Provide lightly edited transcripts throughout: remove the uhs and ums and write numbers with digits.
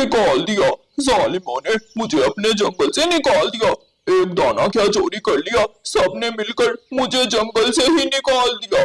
निकाल दिया, जालिमों ने मुझे अपने जंगल से निकाल दिया। एक दाना क्या चोरी कर लिया, सबने मिलकर मुझे जंगल से ही निकाल दिया।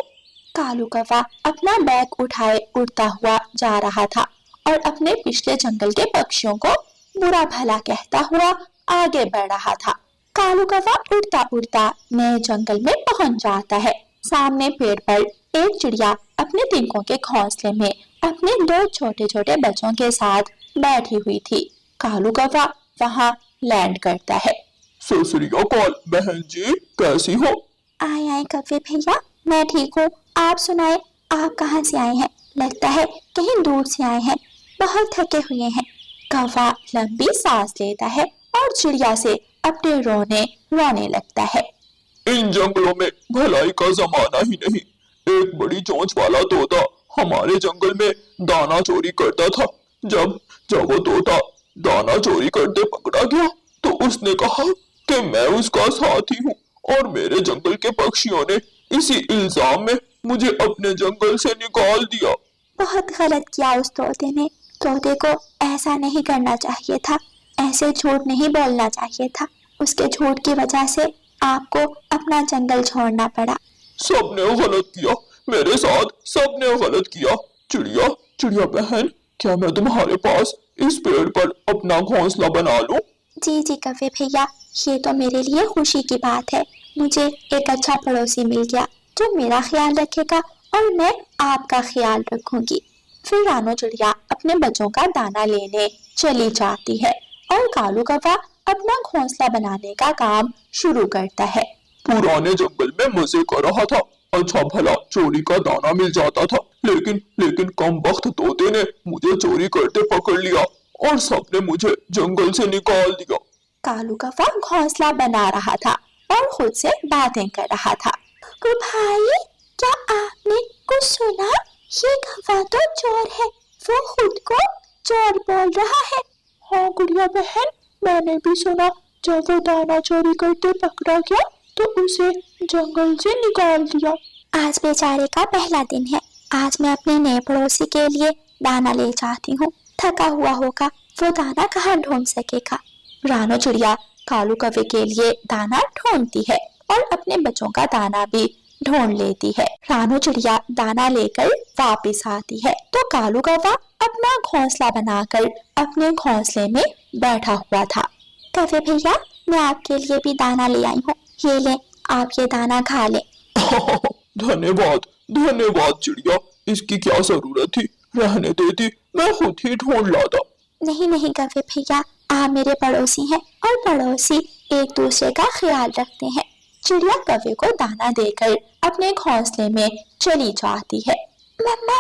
कालू कौवा अपना बैग उठाए उड़ता हुआ जा रहा था और अपने पिछले जंगल के पक्षियों को बुरा भला कहता हुआ आगे बढ़ रहा था। कालू कौवा उड़ता उड़ता नए जंगल में पहुंच जाता है। सामने पेड़ पर एक चिड़िया अपने तिनकों के घोंसले में अपने दो छोटे छोटे बच्चों के साथ बैठी हुई थी। कालू कौवा वहां लैंड करता है। सत श्री अकाल बहन जी, कैसी हो? आए आए कौवे भैया, मैं ठीक हूँ। आप सुनाए, आप कहाँ से आए हैं? लगता है कहीं दूर से आए हैं, बहुत थके हुए हैं। कौवा लंबी सांस लेता है और चिड़िया से अपने रोने लगता है। इन जंगलों में भलाई का जमाना ही नहीं। एक बड़ी चोंच वाला तोता हमारे जंगल में दाना चोरी करता था। जब वो तोता दाना चोरी करते पकड़ा गया तो उसने कहा कि मैं उसका साथी हूँ और मेरे जंगल के पक्षियों ने इसी इल्जाम में मुझे अपने जंगल से निकाल दिया। बहुत गलत किया उस तोते ने। तोते को ऐसा नहीं करना चाहिए था, ऐसे झूठ नहीं बोलना चाहिए था। उसके झूठ की वजह से आपको अपना जंगल छोड़ना पड़ा। सबने गलत किया, मेरे साथ सबने गलत किया। चिड़िया बहन, क्या मैं तुम्हारे पास इस पेड़ पर अपना घोंसला बना लूं? जी जी कौवे भैया, ये तो मेरे लिए खुशी की बात है। मुझे एक अच्छा पड़ोसी मिल गया जो मेरा ख्याल रखेगा और मैं आपका ख्याल रखूंगी। फिर रानो चिड़िया अपने बच्चों का दाना लेने चली जाती है और कालू कौवा अपना घोंसला बनाने का काम शुरू करता है। पुराने जंगल में मजे कर रहा था, अच्छा भला चोरी का दाना मिल जाता था, लेकिन कम वक्त तोते ने मुझे चोरी करते पकड़ लिया और सबने मुझे जंगल से निकाल दिया। कालू कौवा घोंसला बना रहा था और खुद से बातें कर रहा था। भाई, क्या आपने कुछ सुना? ये कौवा तो चोर है, वो खुद को चोर बोल रहा है। हाँ गुड़िया बहन, मैंने भी सुना। जब वो दाना चोरी करते पकड़ा गया तो उसे जंगल से निकाल दिया। आज बेचारे का पहला दिन है। आज मैं अपने नए पड़ोसी के लिए दाना ले जाती हूँ। थका हुआ होगा, वो दाना कहाँ ढूंढ सकेगा। रानो चिड़िया कालू कौवे के लिए दाना ढूंढती है और अपने बच्चों का दाना भी ढूंढ लेती है। रानो चिड़िया दाना लेकर वापस आती है तो कालू कौवा अपना घोंसला बनाकर अपने घोंसले में बैठा हुआ था। कौवे भैया, मैं आपके लिए भी दाना ले आई हूँ, ये ले, आप ये दाना खा ले। धन्यवाद चिड़िया, इसकी क्या जरूरत थी, रहने देती, मैं खुद ही ढूंढ लाता। नहीं कौवे भैया, आप मेरे पड़ोसी हैं और पड़ोसी एक दूसरे का ख्याल रखते हैं। चिड़िया कौवे को दाना देकर अपने घोंसले में चली जाती है। मम्मा,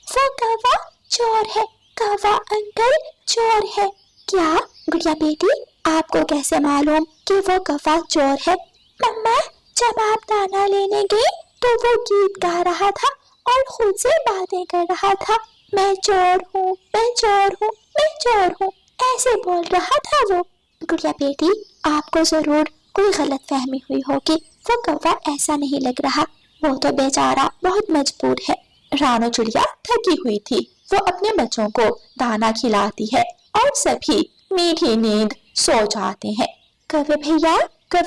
वो कौवा चोर है, कौवा अंकल चोर है। क्या गुड़िया बेटी, आपको कैसे मालूम कि वो कौवा चोर है? मम्मा, जब आप दाना लेने गई तो वो गीत गा रहा था और खुद से बातें कर रहा था। मैं चोर हूँ, मैं चोर हूँ, मैं चोर हूँ, ऐसे बोल रहा था वो। गुड़िया बेटी, आपको जरूर कोई गलत फहमी हुई होगी। वो कौवा ऐसा नहीं लग रहा, वो तो बेचारा बहुत मजबूर है। रानो चिड़िया थकी हुई थी, वो अपने बच्चों को दाना खिलाती है और सभी मीठी नींद सो जाते हैं। कौवे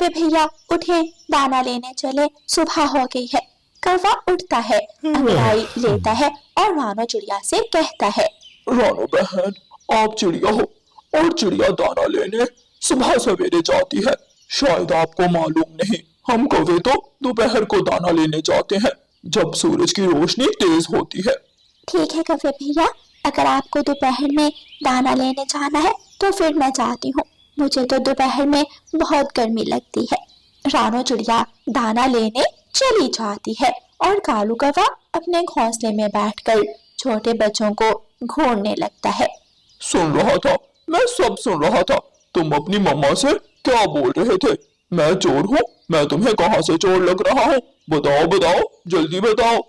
भैया उठे, दाना लेने चले, सुबह हो गई है। कौवा उठता है, अंगड़ाई लेता है और रानो चिड़िया से कहता है, रानो बहन, आप चिड़िया हो और चिड़िया दाना लेने सुबह सवेरे जाती है। शायद आपको मालूम नहीं, हम कौवे तो दोपहर को दाना लेने जाते हैं जब सूरज की रोशनी तेज होती है। ठीक है कौवे भैया, अगर आपको दोपहर में दाना लेने जाना है तो फिर मैं जाती हूँ। मुझे तो दोपहर में बहुत गर्मी लगती है। रानो चिड़िया दाना लेने चली जाती है और कालू कौवा अपने घोंसले में बैठकर छोटे बच्चों को घूरने लगता है। सुन रहा था, मैं सब सुन रहा था। तुम अपनी मम्मा से क्या बोल रहे थे? मैं चोर हूँ? मैं तुम्हें कहाँ से चोर लग रहा हूँ? बताओ, जल्दी बताओ।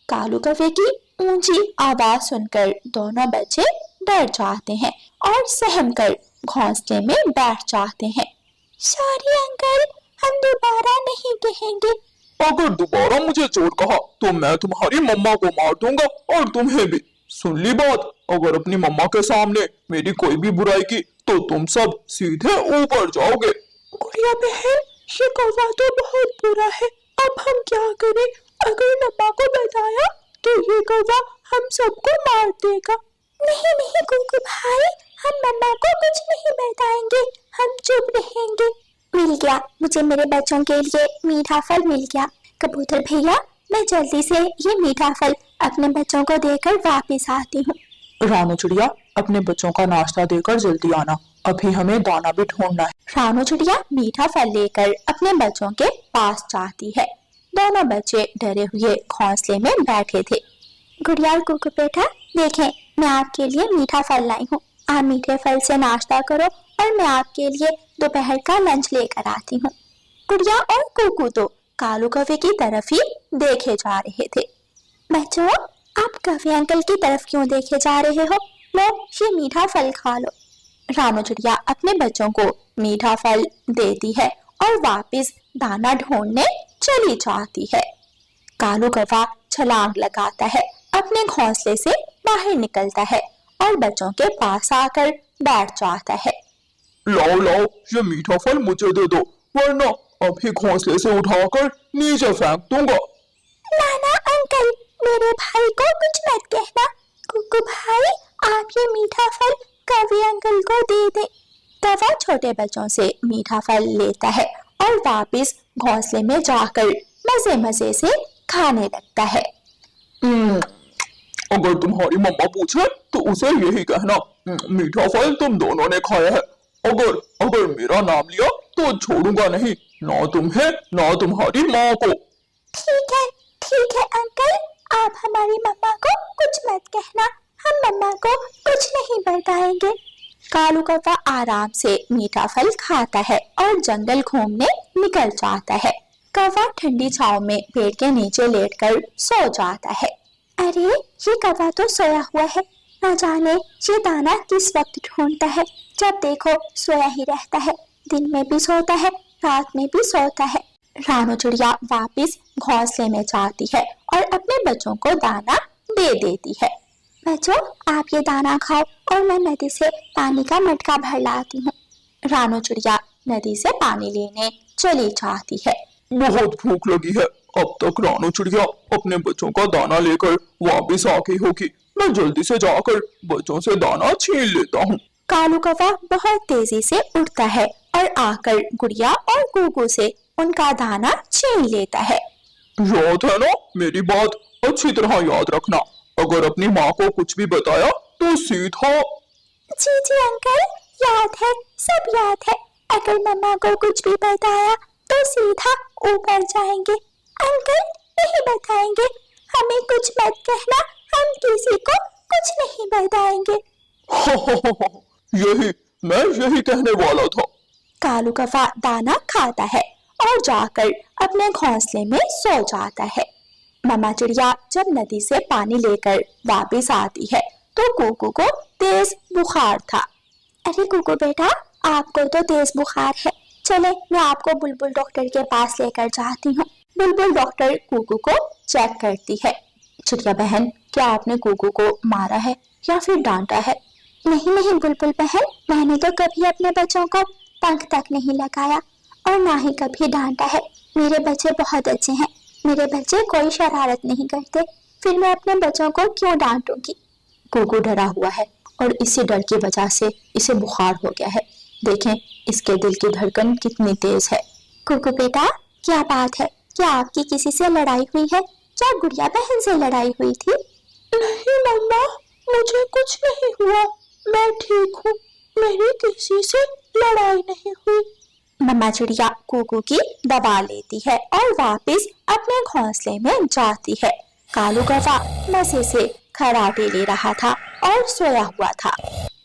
कालू कौवे की ऊंची आवाज सुनकर दोनों बच्चे डर जाते हैं और सहम कर घोंसले में बैठ जाते हैं। सॉरी अंकल, हम दोबारा नहीं कहेंगे। अगर दोबारा मुझे चोर कहा तो मैं तुम्हारी मम्मा को मार दूंगा और तुम्हें भी। सुन ली बात? अगर अपनी मम्मा के सामने मेरी कोई भी बुराई की तो तुम सब सीधे ऊपर जाओगे। गुड़िया बहन, ये कौवा तो बहुत बुरा है, अब हम क्या करें? अगर मम्मा को बताया तो ये कौवा हम सबको मार देगा। नहीं नहीं कुकू भाई, हम मम्मा को कुछ नहीं बताएंगे, हम चुप रहेंगे। मिल गया, मुझे मेरे बच्चों के लिए मीठा फल मिल गया। कबूतर भैया, मैं जल्दी से ये मीठा फल अपने बच्चों को देकर वापस आती हूँ। रानू चिड़िया, अपने बच्चों का नाश्ता देकर जल्दी आना, अभी हमें दाना भी ढूंढना है। रानू चिड़िया मीठा फल लेकर अपने बच्चों के पास जाती है। दोनों बच्चे डरे हुए घोंसले में बैठे थे। गुड़िया और कुकू बेटा, देखें मैं आपके लिए मीठा फल लाई हूँ। आप मीठे फल से नाश्ता करो और मैं आपके लिए दोपहर का लंच लेकर आती हूँ। गुड़िया और कुकू तो कालू कौवे की तरफ ही देखे जा रहे थे। बच्चों, आप कौवे अंकल की तरफ क्यों देखे जा रहे हो? लो, ये मीठा फल खा लो। रानू चिड़िया अपने बच्चों को मीठा फल देती है और वापस दाना ढूंढने चली जाती है। कालू कौवा छलांग लगाता है, अपने घोंसले से बाहर निकलता है और बच्चों के पास आकर बैठ जाता है। लाओ लाओ, ये मीठा फल मुझे दे दो, वरना अभी घोंसले से उठाकर नीचे फेंक दूंगा। नाना अंकल, मेरे भाई को कुछ मत कहना। कुकू भाई, आप ये मीठा फल कौवे अंकल को दे दे। कौवा छोटे बच्चों से मीठा फल लेता है और वापस घोंसले में जाकर मजे मजे से खाने लगता है। अगर तुम्हारी मम्मा पूछे तो उसे यही कहना, मीठा फल तुम दोनों ने खाया है। अगर अगर मेरा नाम लिया तो छोड़ूंगा नहीं, ना तुम्हें ना तुम्हारी माँ को। ठीक है अंकल, आप हमारी मम्मा को कुछ मत कहना, हम मम्मा को कुछ नहीं बताएंगे। कालू कौवा आराम से मीठा फल खाता है और जंगल घूमने निकल जाता है। कौवा ठंडी छांव में पेड़ के नीचे लेटकर सो जाता है। अरे, ये कौवा तो सोया हुआ है, ना जाने ये दाना किस वक्त ढूंढता है। जब देखो सोया ही रहता है, दिन में भी सोता है, रात में भी सोता है। रानू चिड़िया वापस घोंसले में जाती है और अपने बच्चों को दाना दे देती है। बच्चों, आप ये दाना खाओ और मैं नदी से पानी का मटका भर लाती हूँ। रानू चिड़िया नदी से पानी लेने चली जाती है। बहुत भूख लगी है, अब तक रानू चिड़िया अपने बच्चों का दाना लेकर वापस आ गई होगी। मैं जल्दी से जाकर बच्चों से दाना छीन लेता हूँ। कालू कौवा बहुत तेजी से उड़ता है और आकर गुड़िया और कुकू से उनका दाना छीन लेता है। याद है ना, मेरी बात अच्छी तरह याद रखना। अगर अपनी माँ को कुछ भी बताया तो सीधा। जी अंकल, याद है, सब याद है। अगर मम्मा को कुछ भी बताया तो सीधा ऊपर जाएंगे। अंकल, नहीं बताएंगे, हमें कुछ मत कहना, हम किसी को कुछ नहीं बताएंगे। यही कहने वाला था। कालू कौवा दाना खाता है और जाकर अपने घोंसले में सो जाता है। मम्मा चिड़िया जब नदी से पानी लेकर वापस आती है तो कुकू को तेज बुखार था। अरे कुकू बेटा, आपको तो तेज बुखार है, चले मैं आपको बुलबुल डॉक्टर के पास लेकर जाती हूँ। बुलबुल डॉक्टर कुकू को चेक करती है। चिड़िया बहन, क्या आपने कुकू को मारा है या फिर डांटा है? नहीं बुलबुल बहन, मैंने तो कभी अपने बच्चों को पंख तक नहीं लगाया और ना ही कभी डांटा है। मेरे बच्चे बहुत अच्छे हैं, मेरे बच्चे कोई शरारत नहीं करते, फिर मैं अपने बच्चों को क्यों डांटूंगी? कुकू डरा हुआ है और इसी डर की वजह से इसे बुखार हो गया है। देखें इसके दिल की धड़कन कितनी तेज है। कुकू बेटा, क्या बात है? क्या आपकी किसी से लड़ाई हुई है? क्या गुड़िया बहन से लड़ाई हुई थी? नहीं मम्मा, मुझे कुछ नहीं हुआ, मैं ठीक हूँ, मेरी किसी से लड़ाई नहीं हुई। मम्मा चिड़िया कुकू की दबा लेती है और वापस अपने घोंसले में जाती है। कालू कौवा मजे से खराटे ले रहा था और सोया हुआ था।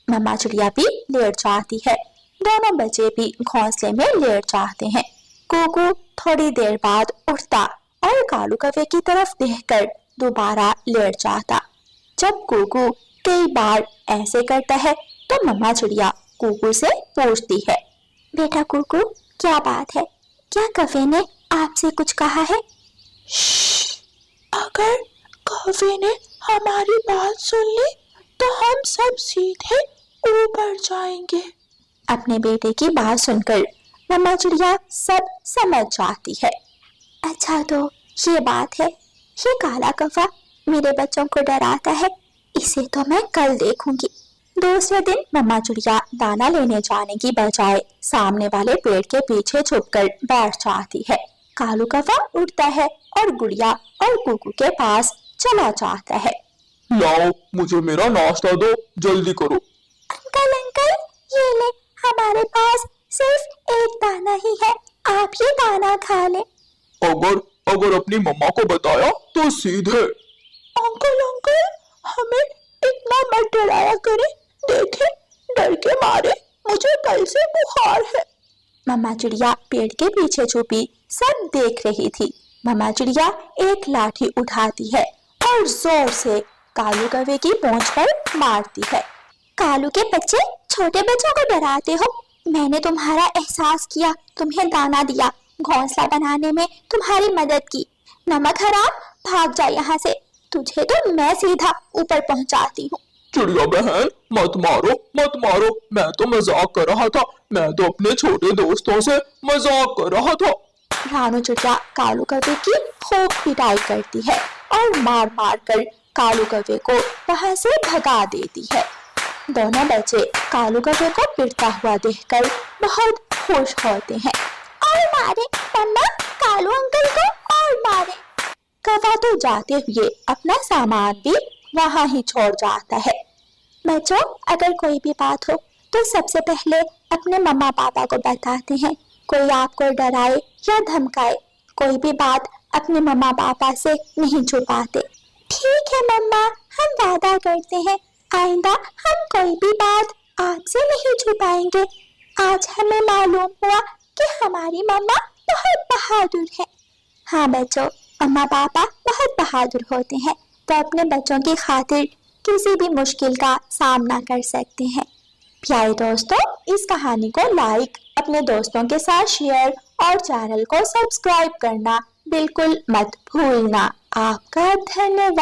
मम्मा चिड़िया भी लेट जाती है, दोनों बच्चे भी घोंसले में लेट जाते हैं। कुकू थोड़ी देर बाद उठता और कालू कौवे की तरफ देखकर दोबारा लेट जाता। जब कुकू कई बार ऐसे करता है तो मम्मा चिड़िया कुकू से पूछती है, बेटा कुकू, क्या बात है? क्या कौवे ने आपसे कुछ कहा है? अगर कौवे ने हमारी बात सुन ली तो हम सब सीधे ऊपर जाएंगे। अपने बेटे की बात सुनकर मम्मा चिड़िया सब समझ जाती है। अच्छा तो ये बात है, ये काला कौवा मेरे बच्चों को डराता है, इसे तो मैं कल देखूंगी। दूसरे दिन मम्मा चिड़िया दाना लेने जाने की बजाय सामने वाले पेड़ के पीछे छुपकर बैठ जाती है। कालू कौवा उठता है और गुड़िया और कुकू के पास चला जाता है। लाओ मुझे मेरा नाश्ता दो, जल्दी करो। अंकल अंकल, ये ले, हमारे पास सिर्फ एक दाना ही है, आप ये दाना खा लें। अगर अगर अपनी मम्मा को बताया तो सीधे। अंकल अंकल, हमें इतना मत डराया करें, देखें डर के मारे मुझे कल से बुखार है। मम्मा चिड़िया पेड़ के पीछे छुपी सब देख रही थी। मम्मा चिड़िया एक लाठी उठाती है और जोर से कालू कौवे की पूंछ पर मारती है। कालू के बच्चे, छोटे बच्चों को डराते हो। मैंने तुम्हारा एहसास किया, तुम्हें दाना दिया, घोंसला बनाने में तुम्हारी मदद की। नमक हराम, भाग जा यहाँ से, तुझे तो मैं सीधा ऊपर पहुंचाती हूँ। चिड़िया बहन मत मारो मत मारो, मैं तो मजाक कर रहा था, मैं तो अपने छोटे दोस्तों से मजाक कर रहा था। रानू चिड़िया कालू कौवे की खूब पिटाई करती है और मार मार कर कालू कौवे को वहां से भगा देती है। दोनों बच्चे कालू कौवे को पिटता हुआ देखकर बहुत खुश होते हैं। और मारे मम्मा, कालू अंकल को और मारे। कौवा तो जाते हुए अपना सामान भी वहां ही छोड़ जाता है। बच्चों, अगर कोई भी बात हो तो सबसे पहले अपने मम्मा पापा को बताते हैं। कोई आपको डराए या धमकाए, कोई भी बात अपने मम्मा पापा से नहीं छुपाते। ठीक है मम्मा, हम वादा करते हैं आइंदा हम कोई भी बात आपसे नहीं छुपाएंगे। आज हमें मालूम हुआ कि हमारी मम्मा बहुत बहादुर है। हाँ बच्चों, मम्मा पापा बहुत बहादुर होते हैं, तो अपने बच्चों की खातिर किसी भी मुश्किल का सामना कर सकते हैं। प्यारे दोस्तों, इस कहानी को लाइक, अपने दोस्तों के साथ शेयर और चैनल को सब्सक्राइब करना बिल्कुल मत भूलना। आपका धन्यवाद।